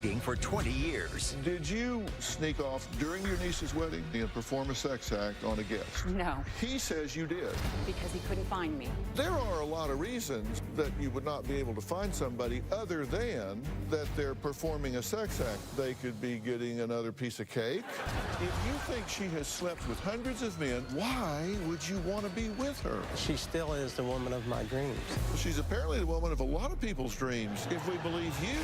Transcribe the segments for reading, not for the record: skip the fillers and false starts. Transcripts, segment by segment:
For 20 years. Did you sneak off during your niece's wedding and perform a sex act on a guest? No. He says you did. Because he couldn't find me. There are a lot of reasons that you would not be able to find somebody other than that they're performing a sex act. They could be getting another piece of cake. If you think she has slept with hundreds of men, why would you want to be with her? She still is the woman of my dreams. She's apparently the woman of a lot of people's dreams, if we believe you.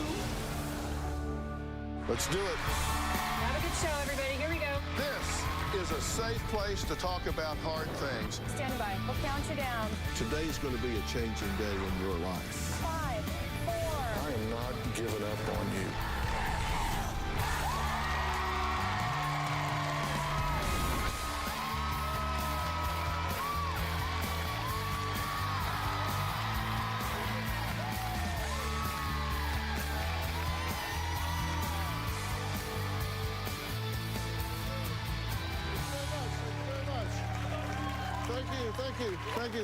Let's do it. Have a good show, everybody. Here we go. This is a safe place to talk about hard things. Stand by. We'll count you down. Today's going to be a changing day in your life. 5, 4. I am not giving up on you.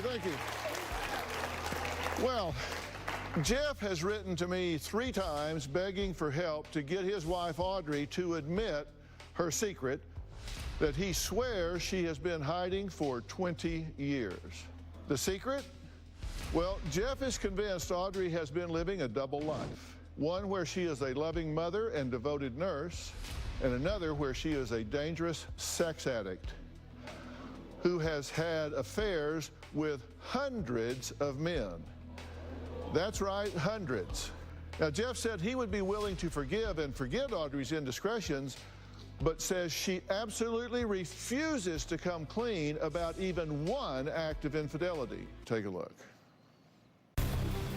Thank you. Well, Jeff has written to me 3 times begging for help to get his wife Audrey to admit her secret that he swears she has been hiding for 20 years. The secret? Well, Jeff is convinced Audrey has been living a double life. One where she is a loving mother and devoted nurse, and another where she is a dangerous sex addict who has had affairs with hundreds of men. That's right, hundreds. Now, Jeff said he would be willing to forgive and forget Audrey's indiscretions, but says she absolutely refuses to come clean about even one act of infidelity. Take a look.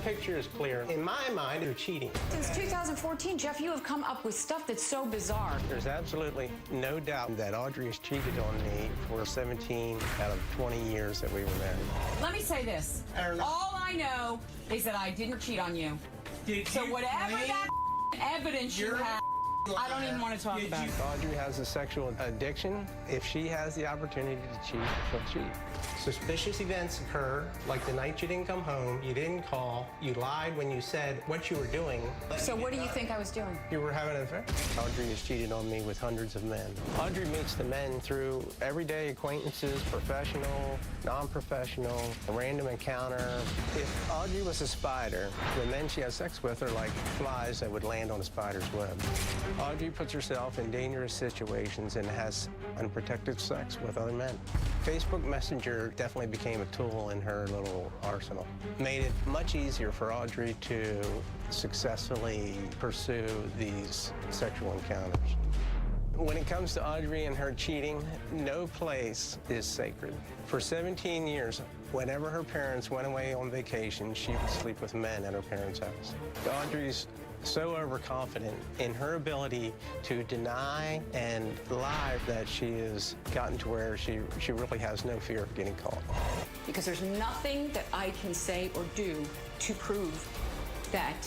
Picture is clear. In my mind, you're cheating. Since 2014, Jeff, you have come up with stuff that's so bizarre. There's absolutely no doubt that Audrey has cheated on me for 17 out of 20 years that we were married. Let me say this. All I know is that I didn't cheat on you. So whatever that evidence you have, I don't even want to talk about it. Audrey has a sexual addiction. If she has the opportunity to cheat, she'll cheat. Suspicious events occur, like the night you didn't come home, you didn't call, you lied when you said what you were doing. So what do you think I was doing? You were having an affair. Audrey has cheated on me with hundreds of men. Audrey meets the men through everyday acquaintances, professional, non-professional, a random encounter. If Audrey was a spider, the men she has sex with are like flies that would land on a spider's web. Audrey puts herself in dangerous situations and has unprotected sex with other men. Facebook Messenger definitely became a tool in her little arsenal. Made it much easier for Audrey to successfully pursue these sexual encounters. When it comes to Audrey and her cheating, no place is sacred. For 17 years, whenever her parents went away on vacation, she would sleep with men at her parents' house. Audrey's so overconfident in her ability to deny and lie that she has gotten to where she really has no fear of getting caught. Because there's nothing that I can say or do to prove that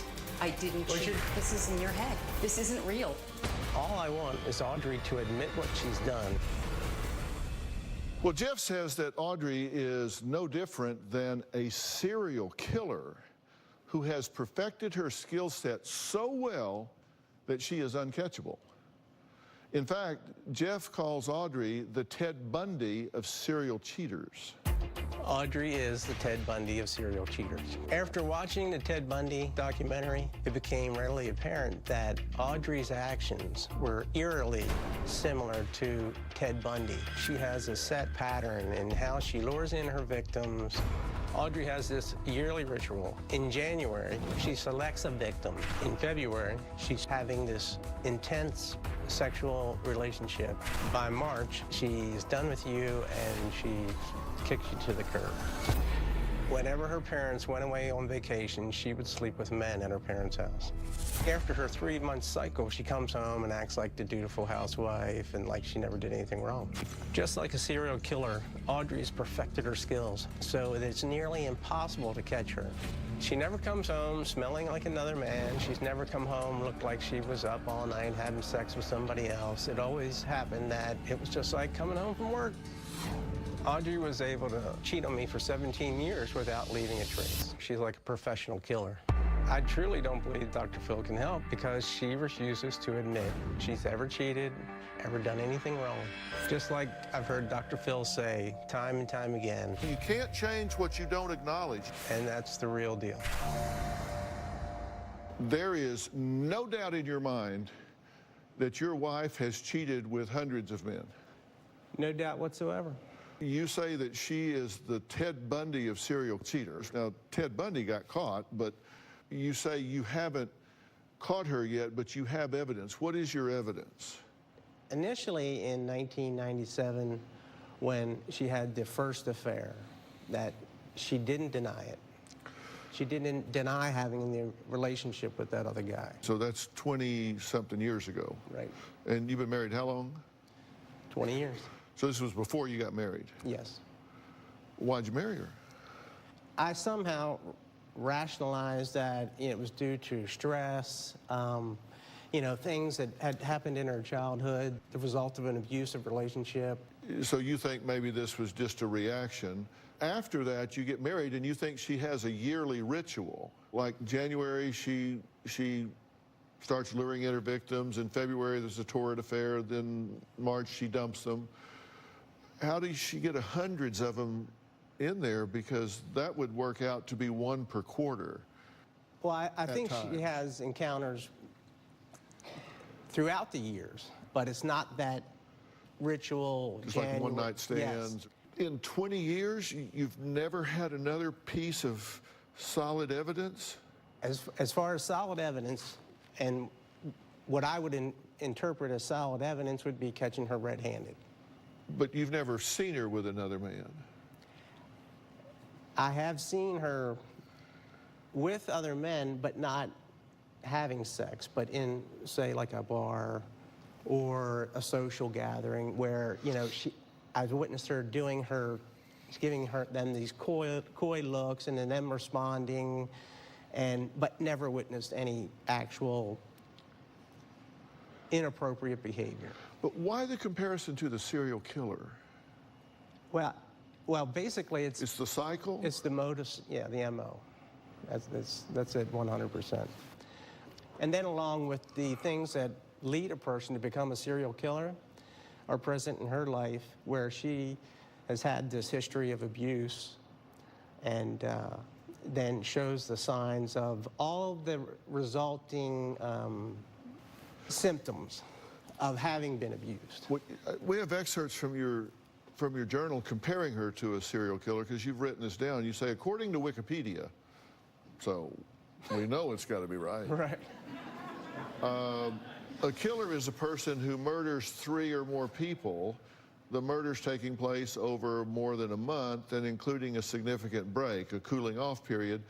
I didn't cheat. This is in your head. This isn't real. All I want is Audrey to admit what she's done. Well, Jeff says that Audrey is no different than a serial killer who has perfected her skill set so well that she is uncatchable. In fact, Jeff calls Audrey the Ted Bundy of serial cheaters. Audrey is the Ted Bundy of serial cheaters. After watching the Ted Bundy documentary, it became readily apparent that Audrey's actions were eerily similar to Ted Bundy. She has a set pattern in how she lures in her victims. Audrey has this yearly ritual. In January, she selects a victim. In February, she's having this intense sexual relationship. By March, she's done with you and she kicks you to the curb. Whenever her parents went away on vacation, she would sleep with men at her parents' house. After her 3-month cycle, she comes home and acts like the dutiful housewife and like she never did anything wrong. Just like a serial killer, Audrey's perfected her skills, so that it's nearly impossible to catch her. She never comes home smelling like another man. She's never come home looked like she was up all night having sex with somebody else. It always happened that it was just like coming home from work. Audrey was able to cheat on me for 17 years without leaving a trace. She's like a professional killer. I truly don't believe Dr. Phil can help because she refuses to admit she's ever cheated, ever done anything wrong. Just like I've heard Dr. Phil say time and time again. You can't change what you don't acknowledge. And that's the real deal. There is no doubt in your mind that your wife has cheated with hundreds of men. No doubt whatsoever. You say that she is the Ted Bundy of serial cheaters. Now, Ted Bundy got caught, but you say you haven't caught her yet, but you have evidence. What is your evidence? Initially in 1997, when she had the first affair, that she didn't deny it. She didn't deny having the relationship with that other guy. So that's 20-something years ago. Right. And you've been married how long? 20 years. So this was before you got married? Yes. Why'd you marry her? I somehow rationalized that it was due to stress, things that had happened in her childhood, the result of an abusive relationship. So you think maybe this was just a reaction. After that, you get married and you think she has a yearly ritual. Like January, she starts luring in her victims. In February, there's a torrid affair. Then March, she dumps them. How does she get hundreds of them in there? Because that would work out to be one per quarter. Well, I think she has encounters throughout the years, but it's not that ritual. Just like one-night stands. Yes. In 20 years, you've never had another piece of solid evidence? As far as solid evidence, and what I would interpret as solid evidence would be catching her red-handed. But you've never seen her with another man? I have seen her with other men, but not having sex, but in, say, like a bar or a social gathering where, I've witnessed her giving them these coy looks and then them responding, but never witnessed any actual inappropriate behavior. But why the comparison to the serial killer? Well, basically it's the cycle? It's the modus, yeah, the MO. That's it 100%. And then along with the things that lead a person to become a serial killer are present in her life, where she has had this history of abuse and then shows the signs of all the resulting symptoms of having been abused. We have excerpts from your journal comparing her to a serial killer, because you've written this down. You say, according to Wikipedia, so we know it's got to be right. Right. A killer is a person who murders 3 or more people, the murders taking place over more than a month and including a significant break, a cooling off period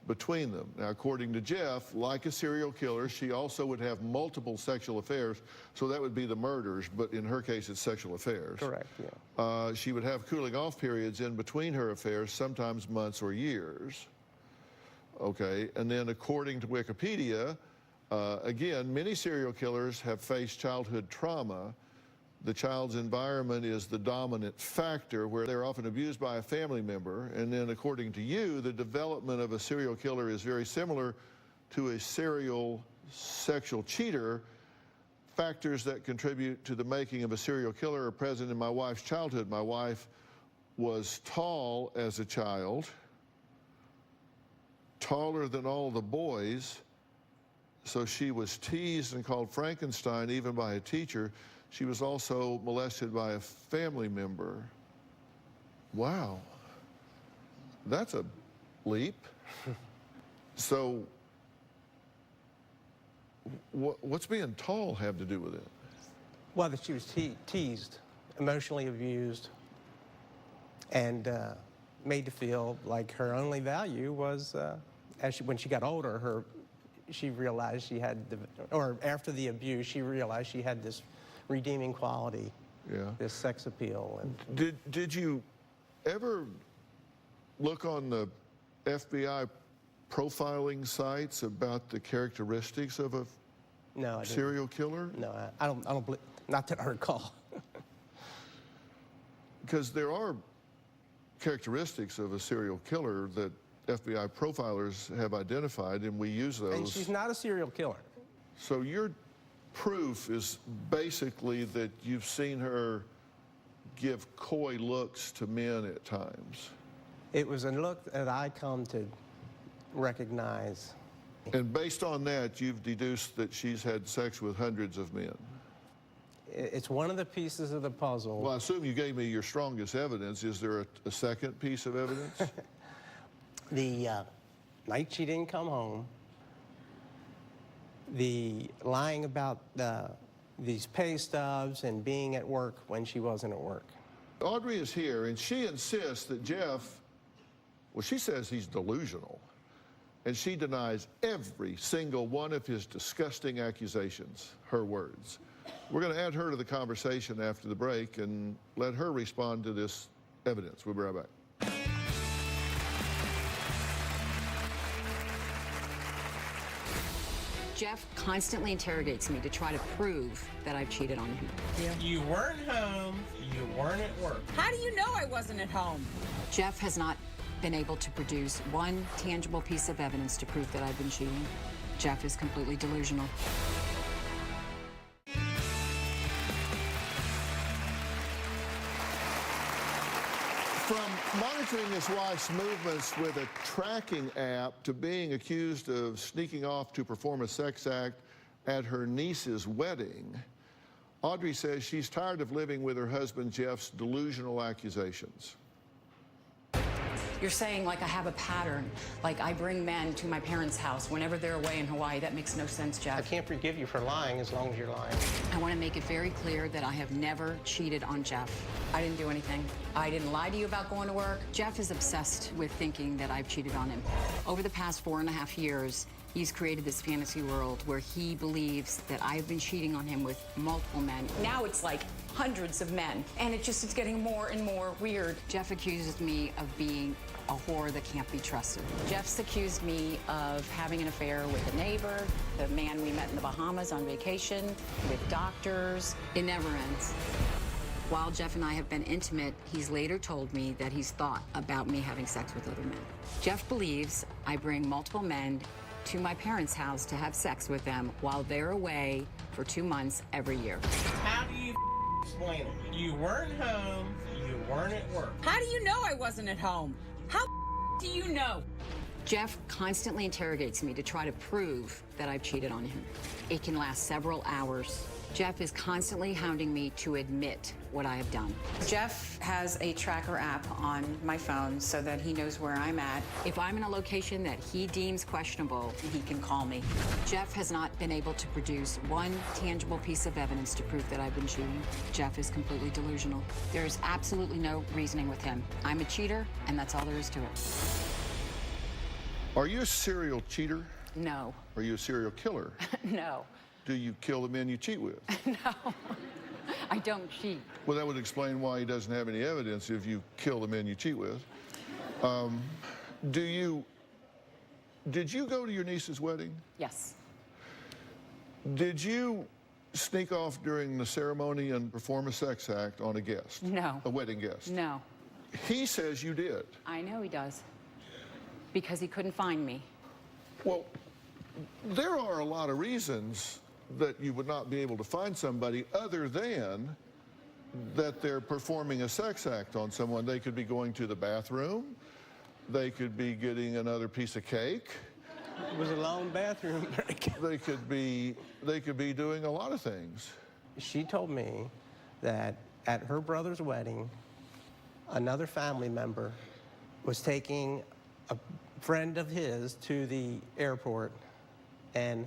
between them. Now, according to Jeff, like a serial killer, she also would have multiple sexual affairs, so that would be the murders, but in her case, it's sexual affairs. Correct, yeah. She would have cooling off periods in between her affairs, sometimes months or years. Okay, and then according to Wikipedia, again, many serial killers have faced childhood trauma. The child's environment is the dominant factor, where they're often abused by a family member. And then according to you, the development of a serial killer is very similar to a serial sexual cheater. Factors that contribute to the making of a serial killer are present in my wife's childhood. My wife was tall as a child, taller than all the boys, so she was teased and called Frankenstein even by a teacher. She was also molested by a family member. Wow, that's a leap. So what's being tall have to do with it? Well, that she was teased, emotionally abused, and made to feel like her only value was, when she got older, she realized she had, or after the abuse, she realized she had this redeeming quality, this sex appeal. And did you ever look on the FBI profiling sites about the characteristics of a serial killer? No, I don't believe, not that I recall. Because there are characteristics of a serial killer that FBI profilers have identified, and we use those. And she's not a serial killer. So your proof is basically that you've seen her give coy looks to men at times. It was a look that I come to recognize. And based on that, you've deduced that she's had sex with hundreds of men. It's one of the pieces of the puzzle. Well, I assume you gave me your strongest evidence. Is there a second piece of evidence? The night she didn't come home, the lying about these pay stubs and being at work when she wasn't at work. Audrey is here, and she insists that Jeff, well, she says he's delusional, and she denies every single one of his disgusting accusations, her words. We're going to add her to the conversation after the break and let her respond to this evidence. We'll be right back. Jeff constantly interrogates me to try to prove that I've cheated on him. You weren't home, you weren't at work. How do you know I wasn't at home? Jeff has not been able to produce one tangible piece of evidence to prove that I've been cheating. Jeff is completely delusional. From monitoring his wife's movements with a tracking app to being accused of sneaking off to perform a sex act at her niece's wedding, Audrey says she's tired of living with her husband Jeff's delusional accusations. You're saying like I have a pattern, like I bring men to my parents' house whenever they're away in Hawaii. That makes no sense, Jeff. I can't forgive you for lying as long as you're lying. I want to make it very clear that I have never cheated on Jeff. I didn't do anything. I didn't lie to you about going to work. Jeff is obsessed with thinking that I've cheated on him. Over the past 4.5 years, he's created this fantasy world where he believes that I've been cheating on him with multiple men. Now it's like hundreds of men, and it's getting more and more weird. Jeff accuses me of being a whore that can't be trusted. Jeff's accused me of having an affair with a neighbor, the man we met in the Bahamas on vacation, with doctors. It never ends. While Jeff and I have been intimate, he's later told me that he's thought about me having sex with other men. Jeff believes I bring multiple men to my parents' house to have sex with them while they're away for 2 months every year. How do you explain it? You weren't home, you weren't at work. How do you know I wasn't at home? How do you know? Jeff constantly interrogates me to try to prove that I've cheated on him. It can last several hours. Jeff is constantly hounding me to admit what I have done. Jeff has a tracker app on my phone so that he knows where I'm at. If I'm in a location that he deems questionable, he can call me. Jeff has not been able to produce one tangible piece of evidence to prove that I've been cheating. Jeff is completely delusional. There's absolutely no reasoning with him. I'm a cheater, and that's all there is to it. Are you a serial cheater? No. Are you a serial killer? No. Do you kill the men you cheat with? No. I don't cheat. Well, that would explain why he doesn't have any evidence if you kill the men you cheat with. Did you go to your niece's wedding? Yes. Did you sneak off during the ceremony and perform a sex act on a guest? No. A wedding guest? No. He says you did. I know he does. Because he couldn't find me. Well, there are a lot of reasons that you would not be able to find somebody other than that they're performing a sex act on someone. They could be going to the bathroom. They could be getting another piece of cake. It was a long bathroom break. They could be doing a lot of things. She told me that at her brother's wedding, another family member was taking a friend of his to the airport, and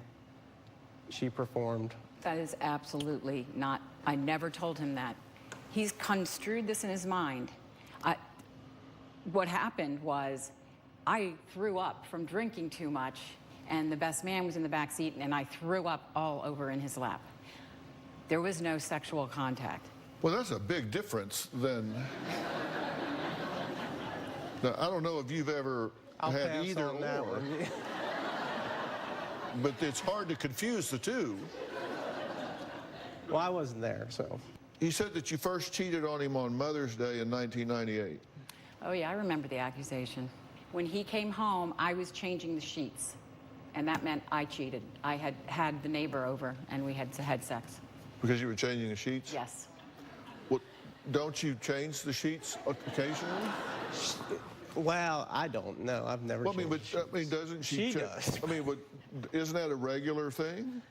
she performed. That is absolutely not. I never told him that. He's construed this in his mind. What happened was I threw up from drinking too much, and the best man was in the back seat, and I threw up all over in his lap. There was no sexual contact. Well, that's a big difference than... Now, I don't know if you've ever had either or, but it's hard to confuse the two. Well, I wasn't there, so. He said that you first cheated on him on Mother's Day in 1998. Oh, yeah, I remember the accusation. When he came home, I was changing the sheets, and that meant I cheated. I had the neighbor over, and we had sex. Because you were changing the sheets? Yes. Well, don't you change the sheets occasionally? Well, I don't know. I've never. Well, doesn't she? She does. Isn't that a regular thing?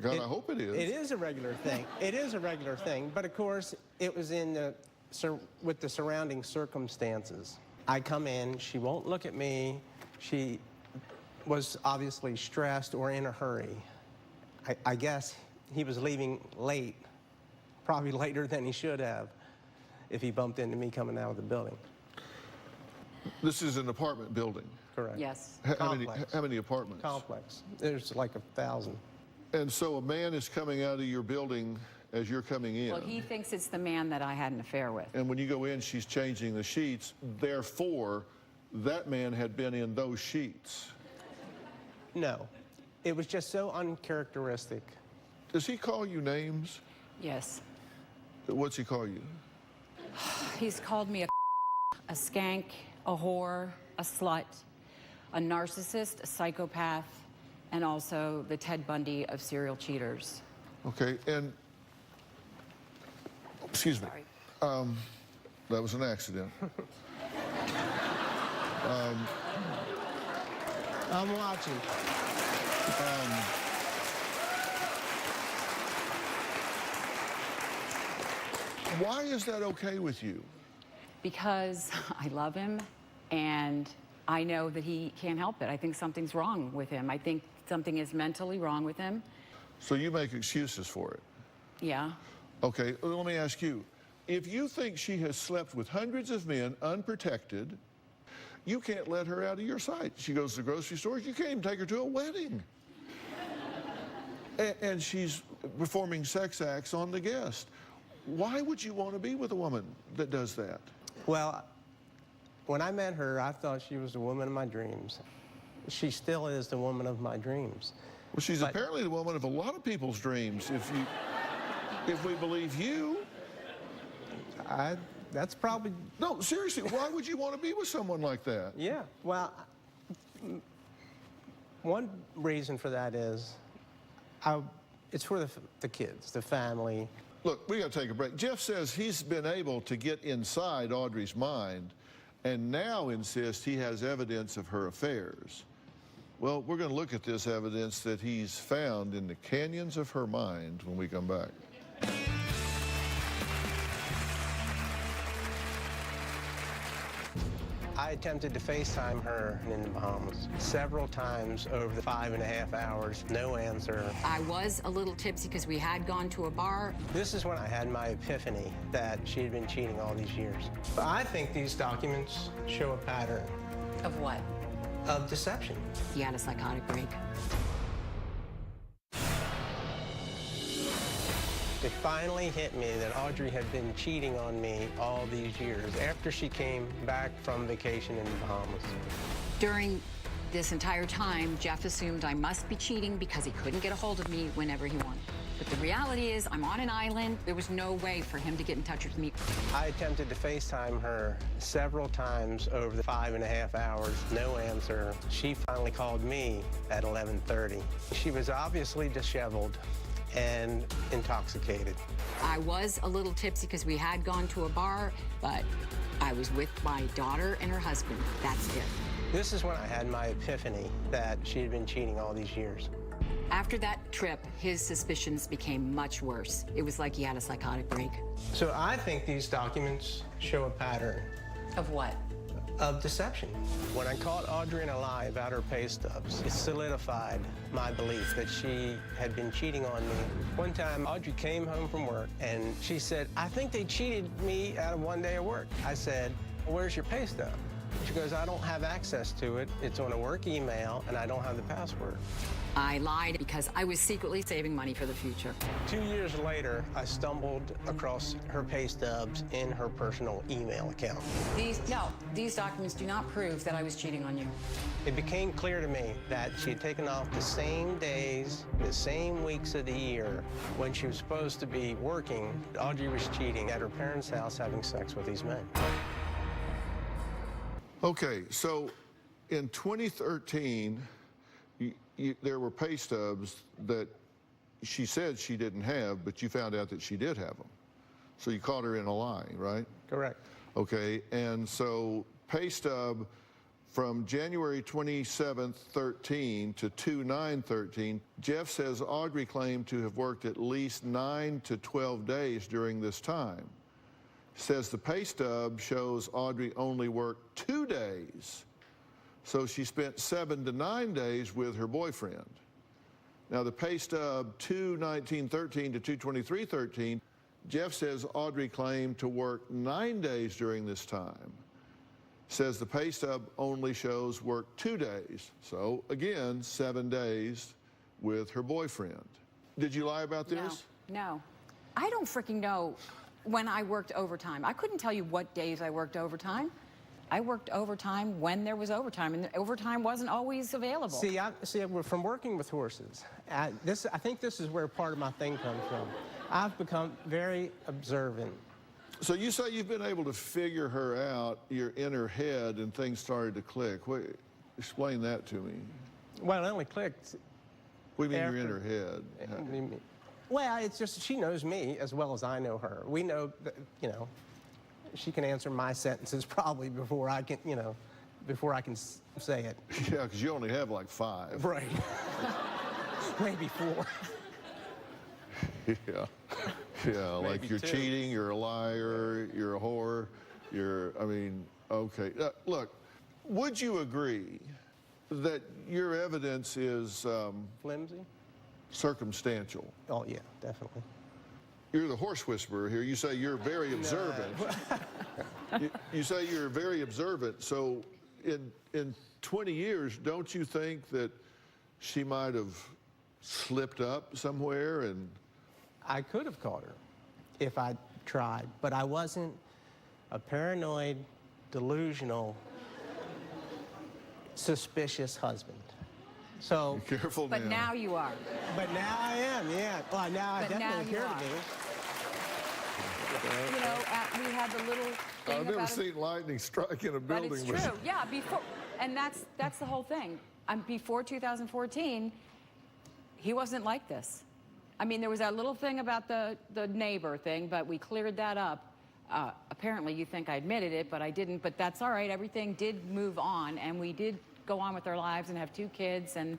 God, I hope it is. It is a regular thing. It is a regular thing. But of course, it was with the surrounding circumstances. I come in, she won't look at me. She was obviously stressed or in a hurry. I guess he was leaving late, probably later than he should have, if he bumped into me coming out of the building. This is an apartment building. Correct. Yes. How many apartments? Complex. There's like 1,000. And so a man is coming out of your building as you're coming in. Well, he thinks it's the man that I had an affair with. And when you go in, she's changing the sheets. Therefore, that man had been in those sheets. No. It was just so uncharacteristic. Does he call you names? Yes. What's he call you? He's called me a skank, a whore, a slut, a narcissist, a psychopath, and also the Ted Bundy of serial cheaters. Okay, and excuse me. Sorry. That was an accident. I'm watching. Why is that okay with you? Because I love him, and I know that he can't help it. I think something's wrong with him. I think something is mentally wrong with him. So you make excuses for it? Yeah. Okay, let me ask you. If you think she has slept with hundreds of men unprotected, you can't let her out of your sight. She goes to the grocery store, you can't even take her to a wedding. And she's performing sex acts on the guest. Why would you want to be with a woman that does that? Well, when I met her, I thought she was the woman of my dreams. She still is the woman of my dreams. Well, she's apparently the woman of a lot of people's dreams, if we believe you. That's probably... No, seriously, why would you want to be with someone like that? Yeah, well, one reason for that is it's for the kids, the family. Look, we got to take a break. Jeff says he's been able to get inside Audrey's mind and now insists he has evidence of her affairs. Well, we're going to look at this evidence that he's found in the canyons of her mind when we come back. I attempted to FaceTime her in the Bahamas several times over the 5.5 hours. No answer. I was a little tipsy because we had gone to a bar. This is when I had my epiphany that she had been cheating all these years. I think these documents show a pattern. Of what? Of deception. He had a psychotic break. It finally hit me that Audrey had been cheating on me all these years after she came back from vacation in the Bahamas. During this entire time, Jeff assumed I must be cheating because he couldn't get a hold of me whenever he wanted. But the reality is, I'm on an island. There was no way for him to get in touch with me. I attempted to FaceTime her several times over the 5.5 hours. No answer. She finally called me at 11:30. She was obviously disheveled and intoxicated. I was a little tipsy because we had gone to a bar, but I was with my daughter and her husband. That's it. This is when I had my epiphany that she had been cheating all these years. After that trip, his suspicions became much worse. It was like he had a psychotic break. So I think these documents show a pattern. Of what? Of deception. When I caught Audrey in a lie about her pay stubs, it solidified my belief that she had been cheating on me. One time, Audrey came home from work, and she said, I think they cheated me out of one day of work. I said, where's your pay stub? She goes, I don't have access to it. It's on a work email, and I don't have the password. I lied because I was secretly saving money for the future. 2 years later, I stumbled across her pay stubs in her personal email account. These documents do not prove that I was cheating on you. It became clear to me that she had taken off the same days, the same weeks of the year when she was supposed to be working. Audrey was cheating at her parents' house, having sex with these men. Okay, so in 2013, there were pay stubs that she said she didn't have, but you found out that she did have them. So you caught her in a lie, right? Correct. Okay, and so pay stub from January 27th, 13 to 2/9/13, Jeff says Audrey claimed to have worked at least 9 to 12 days during this time. Says the pay stub shows Audrey only worked 2 days. So she spent 7 to 9 days with her boyfriend. Now the pay stub 2/19/13 to 2/23/13, Jeff says Audrey claimed to work 9 days during this time. Says the pay stub only shows work 2 days. So again, 7 days with her boyfriend. Did you lie about this? No. I don't freaking know when I worked overtime. I couldn't tell you what days I worked overtime. I worked overtime when there was overtime, and overtime wasn't always available. See, from working with horses, I think this is where part of my thing comes from. I've become very observant. So you say you've been able to figure her out, you're in her head, and things started to click. Wait, explain that to me. Well, it only clicked. What do you mean you're in her head? Well, it's just she knows me as well as I know her. We know that, she can answer my sentences probably before I can, say it. Yeah, because you only have like 5. Right. Maybe 4. Yeah. Yeah, like you're 2. cheating, you're a liar, you're a whore, okay. Look, would you agree that your evidence is Flimsy? circumstantial? Oh, yeah, definitely. You're the horse whisperer here. You say you're very observant. You say you're very observant. So in 20 years, don't you think that she might have slipped up somewhere? And I could have caught her if I tried, but I wasn't a paranoid, delusional, suspicious husband. So be careful now. But now you are. But now I am, yeah. Well, now I But now definitely you appear to are. be. We had the little thing I've never about seen lightning strike in a But building. it's true, yeah. And that's the whole thing. Before 2014, he wasn't like this. I mean, there was that little thing about the neighbor thing, but we cleared that up. Apparently, you think I admitted it, but I didn't. But that's all right. Everything did move on, and we did go on with our lives and have 2 kids, and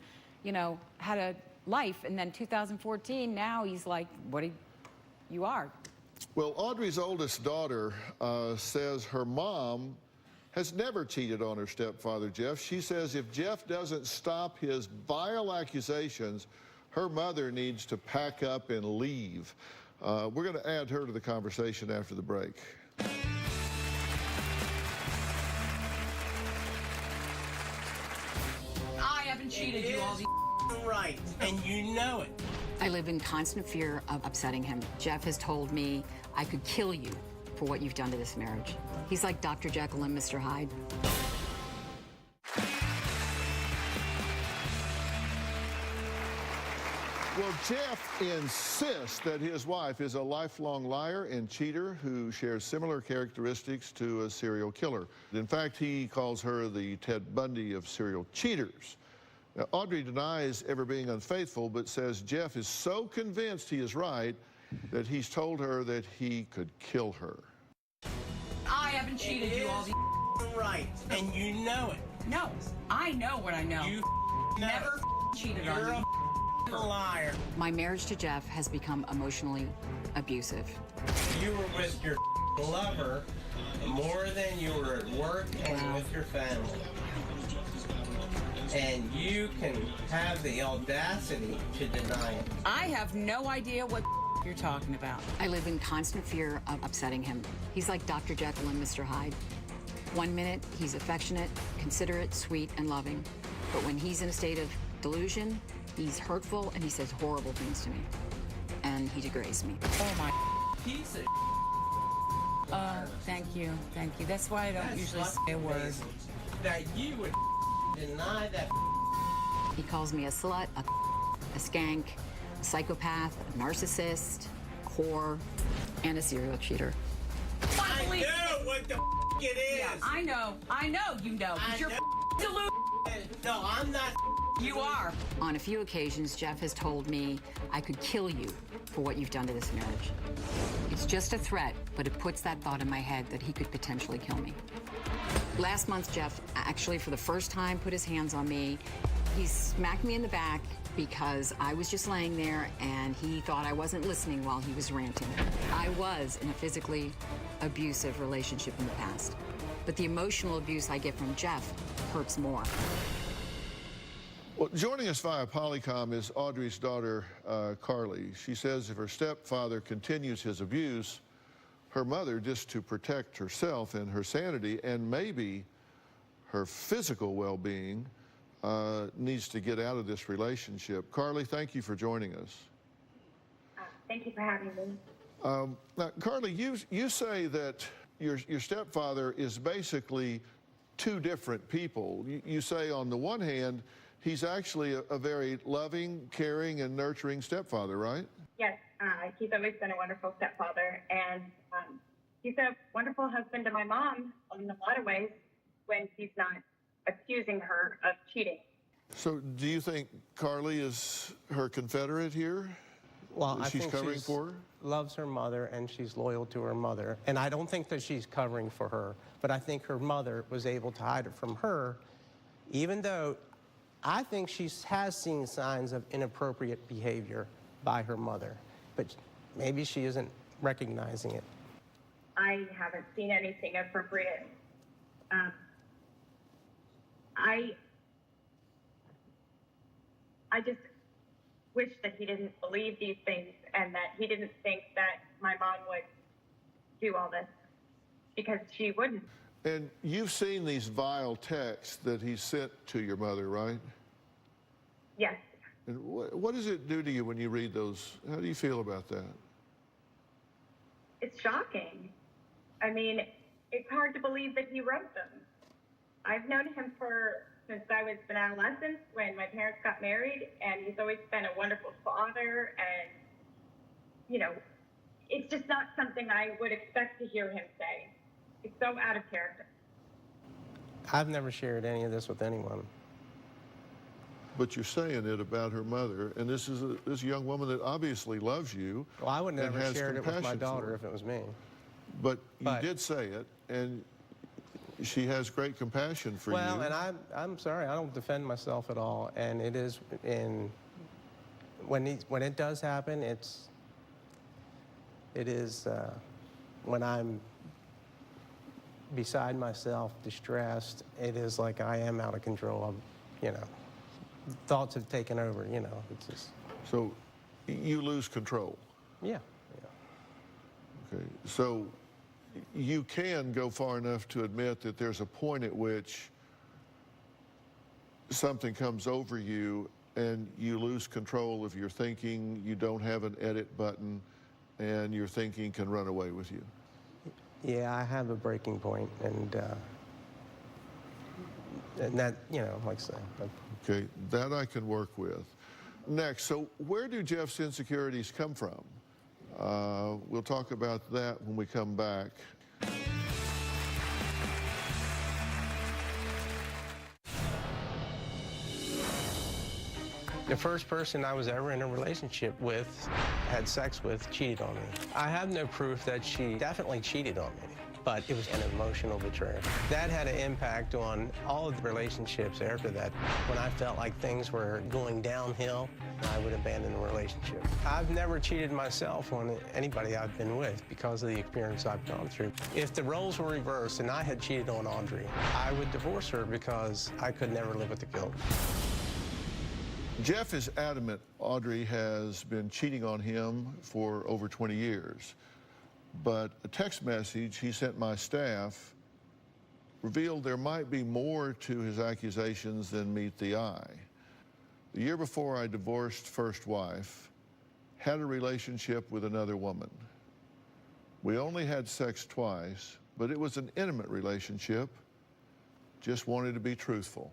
had a life. And then 2014, now he's like, you are. Well, Audrey's oldest daughter says her mom has never cheated on her stepfather, Jeff. She says if Jeff doesn't stop his vile accusations, her mother needs to pack up and leave. We're going to add her to the conversation after the break. I haven't cheated you all the Right, and you know it. I live in constant fear of upsetting him. Jeff has told me I could kill you for what you've done to this marriage. He's like Dr. Jekyll and Mr. Hyde. Well, Jeff insists that his wife is a lifelong liar and cheater who shares similar characteristics to a serial killer. In fact, he calls her the Ted Bundy of serial cheaters. Now, Audrey denies ever being unfaithful, but says Jeff is so convinced he is right that he's told her that he could kill her. I haven't cheated you all the Right, and you know it. No, I know what I know. You never cheated You're on me. a liar. My marriage to Jeff has become emotionally abusive. You were with your lover more than you were at work and with your family. And you can have the audacity to deny it. I have no idea what you're talking about. I live in constant fear of upsetting him. He's like Dr. Jekyll and Mr. Hyde. One minute, he's affectionate, considerate, sweet, and loving. But when he's in a state of delusion, he's hurtful and he says horrible things to me. And he degrades me. Oh, my. Piece of Oh, thank you. Thank you. That's why I don't usually say a word. that you would deny that. He calls me a slut, a skank, a psychopath, a narcissist, a whore, and a serial cheater. I I believe know what the it is. Yeah, I know you know. I You're know. delusional. No, I'm not. You are. On a few occasions, Jeff has told me I could kill you for what you've done to this marriage. It's just a threat, but it puts that thought in my head that he could potentially kill me. Last month, Jeff actually, for the first time, put his hands on me. He smacked me in the back because I was just laying there and he thought I wasn't listening while he was ranting. I was in a physically abusive relationship in the past, but the emotional abuse I get from Jeff hurts more. Well, joining us via Polycom is Audrey's daughter, Carly. She says if her stepfather continues his abuse, her mother, just to protect herself and her sanity and maybe her physical well-being, needs to get out of this relationship. Carly, thank you for joining us. Thank you for having me. Now, Carly, you say that your stepfather is basically two different people. You say on the one hand, he's actually a very loving, caring, and nurturing stepfather, right? Yes, he's always been a wonderful stepfather, and he's a wonderful husband to my mom in a lot of ways when he's not accusing her of cheating. So do you think Carly is her Confederate here? Well, I She's think covering she's for her? Loves her mother, and she's loyal to her mother. And I don't think that she's covering for her, but I think her mother was able to hide it from her, even though I think she has seen signs of inappropriate behavior by her mother, but maybe she isn't recognizing it. I haven't seen anything appropriate. I just wish that he didn't believe these things and that he didn't think that my mom would do all this, because she wouldn't. And you've seen these vile texts that he sent to your mother, right? Yes. And what does it do to you when you read those? How do you feel about that? It's shocking. I mean, it's hard to believe that he wrote them. I've known him since I was an adolescent when my parents got married, and he's always been a wonderful father, and, you know, it's just not something I would expect to hear him say. It's so out of character. I've never shared any of this with anyone. But you're saying it about her mother, and this is this young woman that obviously loves you. Well, I would never has shared it with my compassion for daughter her. if it was me. But you did say it, and she has great compassion for you. Well, and I'm sorry, I don't defend myself at all, and it is when it does happen, it is when I'm beside myself, distressed. It is like I am out of control. Thoughts have taken over. It's just. So, you lose control. Yeah. Okay. So, you can go far enough to admit that there's a point at which something comes over you and you lose control of your thinking. You don't have an edit button, and your thinking can run away with you. Yeah, I have a breaking point, and that, like I say. Okay, that I can work with. Next, so where do Jeff's insecurities come from? We'll talk about that when we come back. The first person I was ever in a relationship with, had sex with, cheated on me. I have no proof that she definitely cheated on me, but it was an emotional betrayal. That had an impact on all of the relationships after that. When I felt like things were going downhill, I would abandon the relationship. I've never cheated myself on anybody I've been with because of the experience I've gone through. If the roles were reversed and I had cheated on Audrey, I would divorce her because I could never live with the guilt. Jeff is adamant Audrey has been cheating on him for over 20 years. But a text message he sent my staff revealed there might be more to his accusations than meet the eye. The year before I divorced first wife, had a relationship with another woman. We only had sex twice, but it was an intimate relationship. Just wanted to be truthful.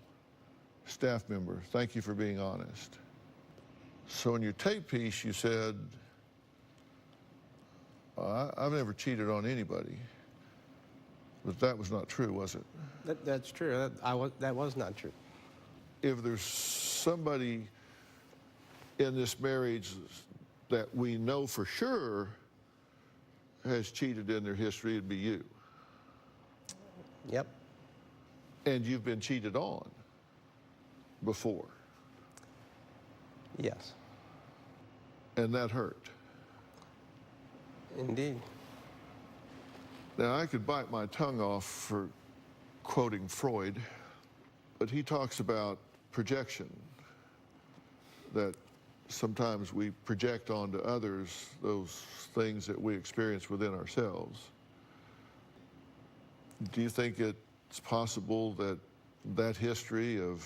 Staff member, thank you for being honest. So in your tape piece, you said, I've never cheated on anybody. But that was not true, was it? That's true. That was not true. If there's somebody in this marriage that we know for sure has cheated in their history, it'd be you. Yep. And you've been cheated on before. Yes. And that hurt. Indeed. Now, I could bite my tongue off for quoting Freud, but he talks about projection, that sometimes we project onto others those things that we experience within ourselves. Do you think it's possible that that history of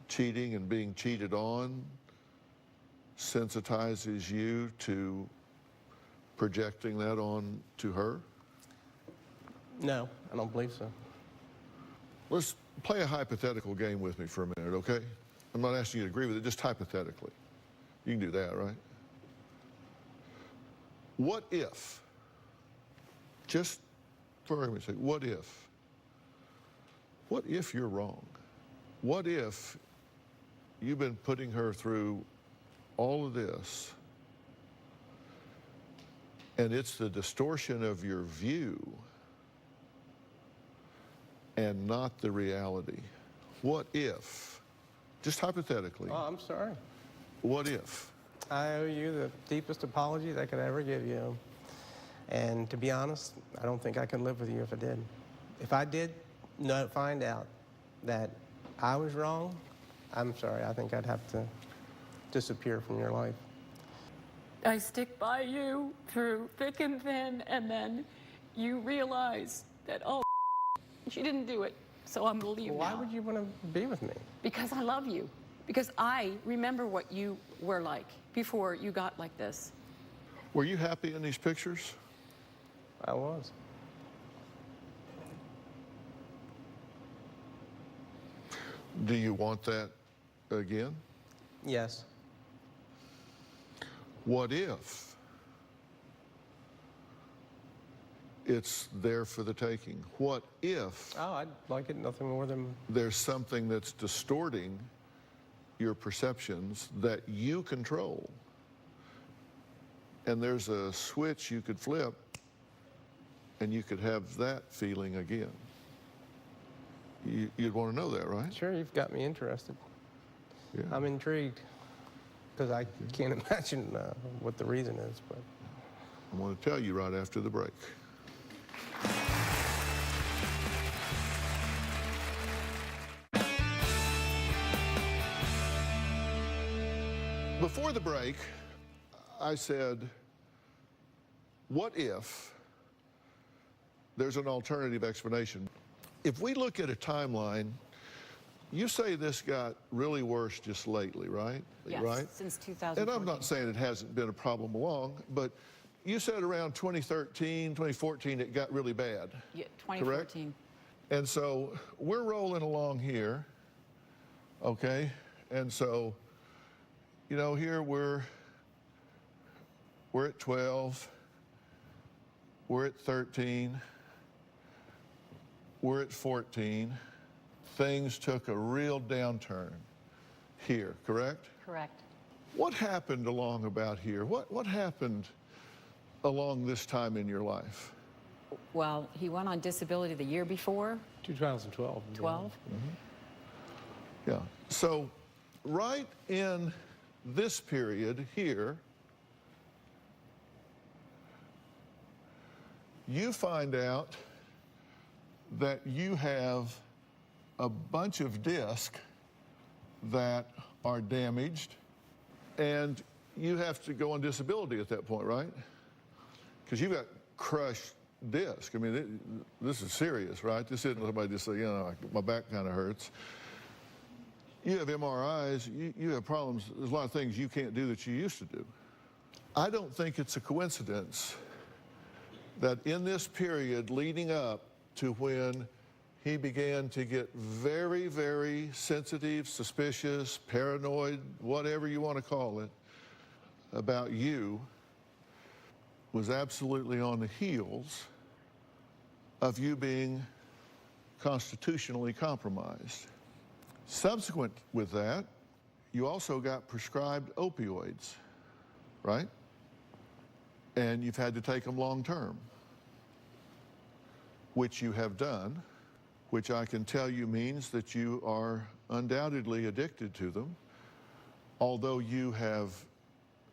cheating and being cheated on sensitizes you to projecting that on to her? No, I don't believe so. Let's play a hypothetical game with me for a minute, okay? I'm not asking you to agree with it, just hypothetically. You can do that, right? What if, just for argument's sake, what if you're wrong? What if you've been putting her through all of this and it's the distortion of your view and not the reality? What if, just hypothetically, Oh, I'm sorry. what if? I owe you the deepest apology that I could ever give you. And to be honest, I don't think I could live with you if I did. If I did find out that I was wrong, I'm sorry, I think I'd have to disappear from your life. I stick by you through thick and thin, and then you realize that, oh, she didn't do it, so I'm gonna leave Why now. would you want to be with me? Because I love you. Because I remember what you were like before you got like this. Were you happy in these pictures? I was. Do you want that again? Yes. What if it's there for the taking? What if Oh, I'd like it nothing more than... there's something that's distorting your perceptions that you control? And there's a switch you could flip and you could have that feeling again. You'd want to know that, right? Sure, you've got me interested. Yeah. I'm intrigued because I can't imagine what the reason is, but... I'm going to tell you right after the break. Before the break, I said, what if there's an alternative explanation? If we look at a timeline, you say this got really worse just lately, right? Yes, right? since 2014. And I'm not saying it hasn't been a problem along, but you said around 2013, 2014, it got really bad. Yeah, 2014. And so we're rolling along here, okay? And so, you know, here we're at 12, we're at 13, we're at 14. Things took a real downturn here, correct? Correct. What happened along about here? What happened along this time in your life? Well, he went on disability the year before, 2012. 12. Yeah. So right in this period here, you find out that you have a bunch of discs that are damaged, and you have to go on disability at that point, right? Because you've got crushed disc. I mean, this is serious, right? This isn't somebody just say, you know, my back kind of hurts. You have MRIs, you have problems. There's a lot of things you can't do that you used to do. I don't think it's a coincidence that in this period leading up to when he began to get very, very sensitive, suspicious, paranoid, whatever you want to call it, about you, was absolutely on the heels of you being constitutionally compromised. Subsequent with that, you also got prescribed opioids, right? And you've had to take them long term, which you have done, which I can tell you means that you are undoubtedly addicted to them, although you have,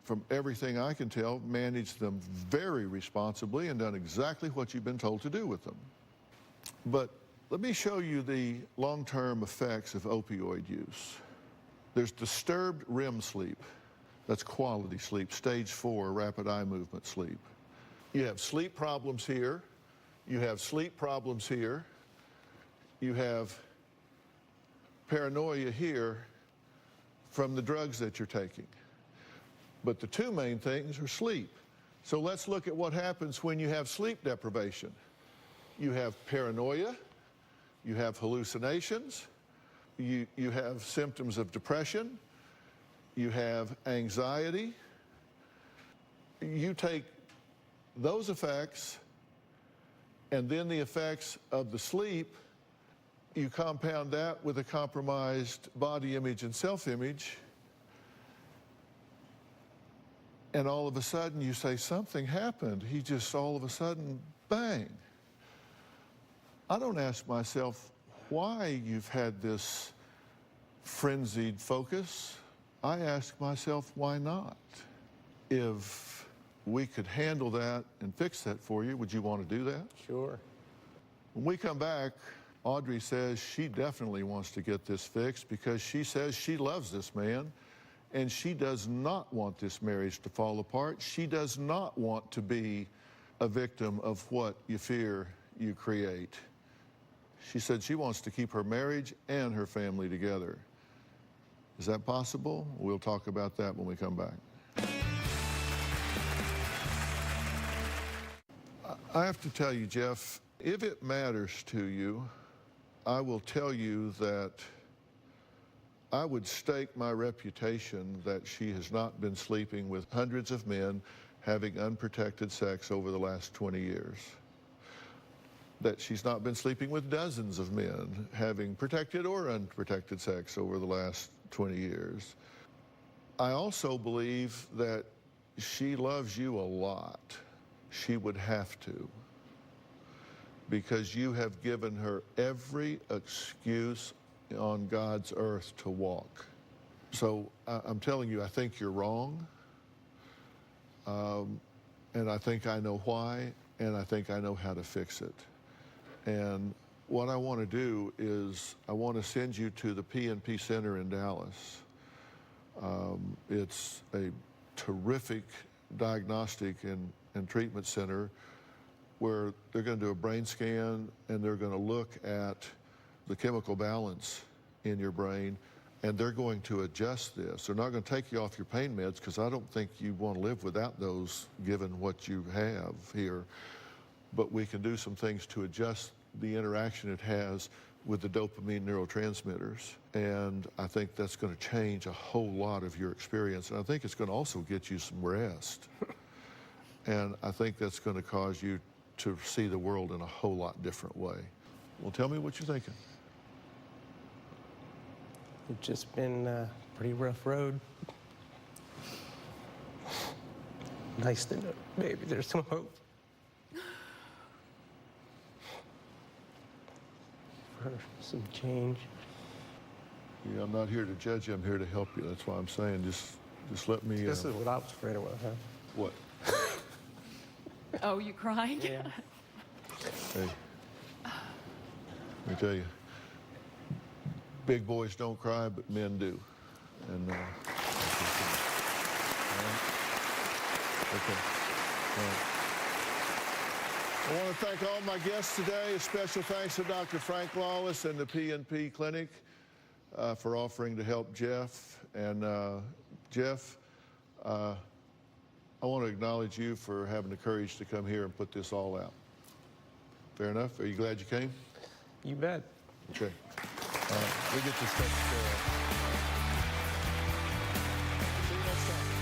from everything I can tell, managed them very responsibly and done exactly what you've been told to do with them. But let me show you the long-term effects of opioid use. There's disturbed REM sleep. That's quality sleep, stage 4 rapid eye movement sleep. You have sleep problems here. You have sleep problems here. You have paranoia here from the drugs that you're taking. But the two main things are sleep. So let's look at what happens when you have sleep deprivation. You have paranoia, you have hallucinations, you have symptoms of depression, you have anxiety. You take those effects and then the effects of the sleep, you compound that with a compromised body image and self-image, and all of a sudden you say, something happened. He just all of a sudden, bang. I don't ask myself why you've had this frenzied focus. I ask myself, why not? If we could handle that and fix that for you, would you want to do that? Sure. When we come back, Audrey says she definitely wants to get this fixed because she says she loves this man and she does not want this marriage to fall apart. She does not want to be a victim of what you fear you create. She said she wants to keep her marriage and her family together. Is that possible? We'll talk about that when we come back. I have to tell you, Jeff, if it matters to you, I will tell you that I would stake my reputation that she has not been sleeping with hundreds of men having unprotected sex over the last 20 years. That she's not been sleeping with dozens of men having protected or unprotected sex over the last 20 years. I also believe that she loves you a lot. She would have to, because you have given her every excuse on God's earth to walk. So I'm telling you, I think you're wrong, and I think I know why, and I think I know how to fix it. And what I want to do is I want to send you to the PNP Center in Dallas. It's a terrific diagnostic and treatment center where they're going to do a brain scan and they're going to look at the chemical balance in your brain, and they're going to adjust this. They're not going to take you off your pain meds because I don't think you want to live without those given what you have here. But we can do some things to adjust the interaction it has with the dopamine neurotransmitters. And I think that's going to change a whole lot of your experience. And I think it's going to also get you some rest. And I think that's going to cause you to see the world in a whole lot different way. Well, tell me what you're thinking. It's just been a pretty rough road. Nice to know maybe there's some hope. For some change. Yeah, I'm not here to judge you, I'm here to help you. That's why I'm saying just let me... This is what I was afraid of, huh? What? Oh, you cried? Yeah. Hey, let me tell you, big boys don't cry, but men do. And, okay. All right. I want to thank all my guests today. A special thanks to Dr. Frank Lawless and the PNP Clinic for offering to help Jeff. And Jeff, I want to acknowledge you for having the courage to come here and put this all out. Fair enough? Are you glad you came? You bet. Okay. All right. We get this taken care of. See you next time.